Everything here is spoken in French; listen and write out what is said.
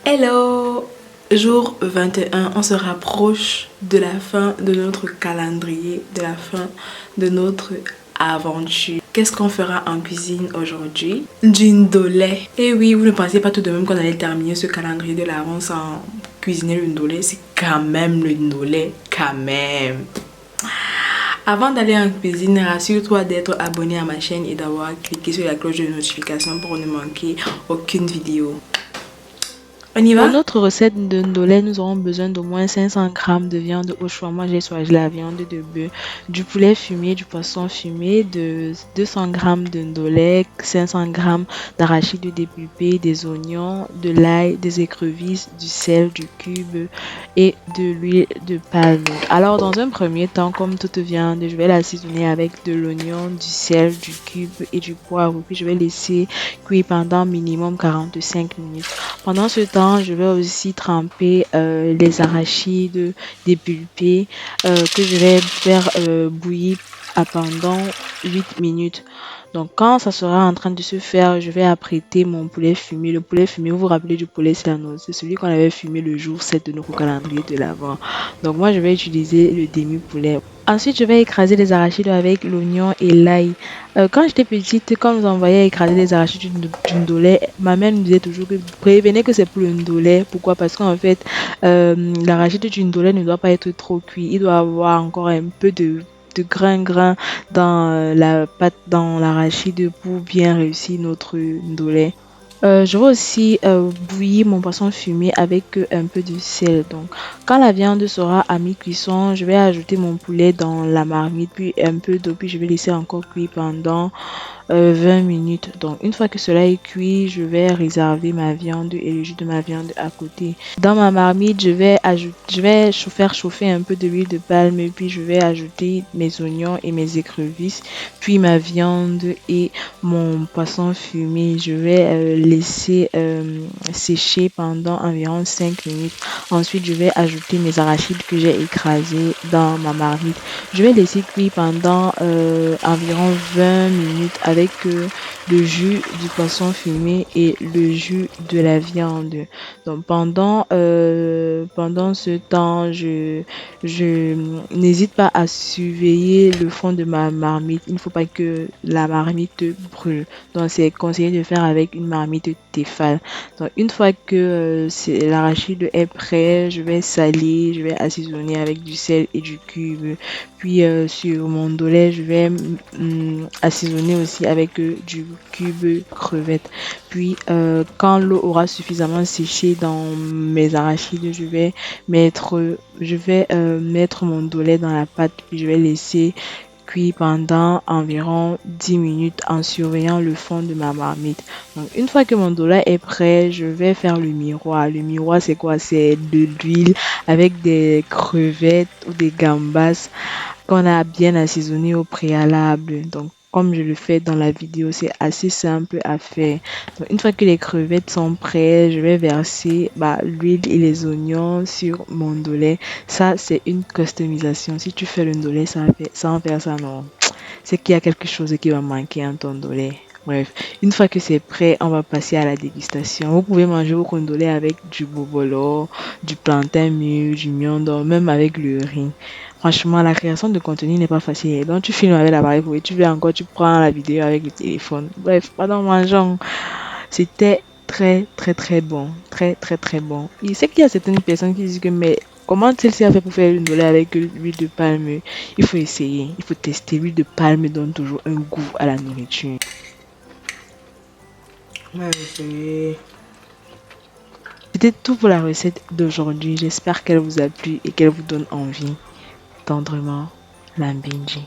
Hello! Jour 21, on se rapproche de la fin de notre calendrier, de la fin de notre aventure. Qu'est-ce qu'on fera en cuisine aujourd'hui? Du ndolé. Et oui, vous ne pensez pas tout de même qu'on allait terminer ce calendrier de l'avant sans cuisiner le ndolé? C'est quand même le ndolé, quand même. Avant d'aller en cuisine, rassure-toi d'être abonné à ma chaîne et d'avoir cliqué sur la cloche de notification pour ne manquer aucune vidéo. On y va? Pour notre recette de ndolé, nous aurons besoin d'au moins 500 g de viande au choix. Moi, j'ai choisi la viande de bœuf, du poulet fumé, du poisson fumé, de 200 g de ndolé, 500 g d'arachide dépulpé, des oignons, de l'ail, des écrevisses, du sel, du cube et de l'huile de palme. Alors, dans un premier temps, comme toute viande, je vais l'assaisonner avec de l'oignon, du sel, du cube et du poivre. Puis, je vais laisser cuire pendant minimum 45 minutes. Pendant ce temps, je vais aussi tremper les arachides dépulpés que je vais faire bouillir pendant 8 minutes. Donc, quand ça sera en train de se faire, je vais apprêter mon poulet fumé. Le poulet fumé, vous vous rappelez du poulet Silano, c'est celui qu'on avait fumé le jour 7 de notre calendrier de l'Avent. Donc, moi, je vais utiliser le demi-poulet. Ensuite, je vais écraser les arachides avec l'oignon et l'ail. Quand j'étais petite, quand nous envoyait écraser les arachides du ndolé, ma mère nous disait toujours que prévenez que c'est pour le ndolé. Pourquoi? Parce qu'en fait, l'arachide du ndolé ne doit pas être trop cuit. Il doit avoir encore un peu de grain dans la pâte, dans l'arachide pour bien réussir notre ndolé. Je vais aussi bouillir mon poisson fumé avec un peu de sel. Donc, quand la viande sera à mi-cuisson, je vais ajouter mon poulet dans la marmite, puis un peu d'eau, puis je vais laisser encore cuire pendant 20 minutes. Donc, une fois que cela est cuit, je vais réserver ma viande et le jus de ma viande à côté. Dans ma marmite, je vais faire chauffer un peu de l'huile de palme, puis je vais ajouter mes oignons et mes écrevisses, puis ma viande et mon poisson fumé. Je vais laisser sécher pendant environ 5 minutes. Ensuite, je vais ajouter mes arachides que j'ai écrasés dans ma marmite. Je vais laisser cuire pendant environ 20 minutes avec le jus du poisson fumé et le jus de la viande. Donc pendant ce temps, je n'hésite pas à surveiller le fond de ma marmite. Il ne faut pas que la marmite brûle. Donc c'est conseillé de faire avec une marmite Tefal. Donc une fois que l'arachide est prêt, je vais saler, je vais assaisonner avec du sel et du cube. Puis sur mon ndolé, je vais assaisonner aussi avec du cube crevette. Puis quand l'eau aura suffisamment séché dans mes arachides, je vais mettre mon ndolé dans la pâte. Puis je vais laisser cuire pendant environ 10 minutes en surveillant le fond de ma marmite. Donc une fois que mon ndolé est prêt, je vais faire le miroir. Le miroir, c'est quoi? C'est de l'huile avec des crevettes ou des gambas qu'on a bien assaisonné au préalable. Donc, comme je le fais dans la vidéo, c'est assez simple à faire. Donc, une fois que les crevettes sont prêtes, je vais verser l'huile et les oignons sur mon ndolé. Ça, c'est une customisation. Si tu fais le ndolé sans faire ça, non. C'est qu'il y a quelque chose qui va manquer en ton ndolé. Bref, une fois que c'est prêt, on va passer à la dégustation. Vous pouvez manger vos ndolé avec du bobolo, du plantain mûr, du miondo, même avec le riz. Franchement, la création de contenu n'est pas facile. Donc, tu filmes avec l'appareil photo, tu veux encore, tu prends la vidéo avec le téléphone. Bref, pendant mangeant, c'était très, très, très bon. Très, très, très bon. Il sait qu'il y a certaines personnes qui disent que, mais comment celle-ci a fait pour faire une ndolé avec l'huile de palme? Il faut essayer, il faut tester. L'huile de palme donne toujours un goût à la nourriture. C'était tout pour la recette d'aujourd'hui. J'espère qu'elle vous a plu et qu'elle vous donne envie tendrement la binge.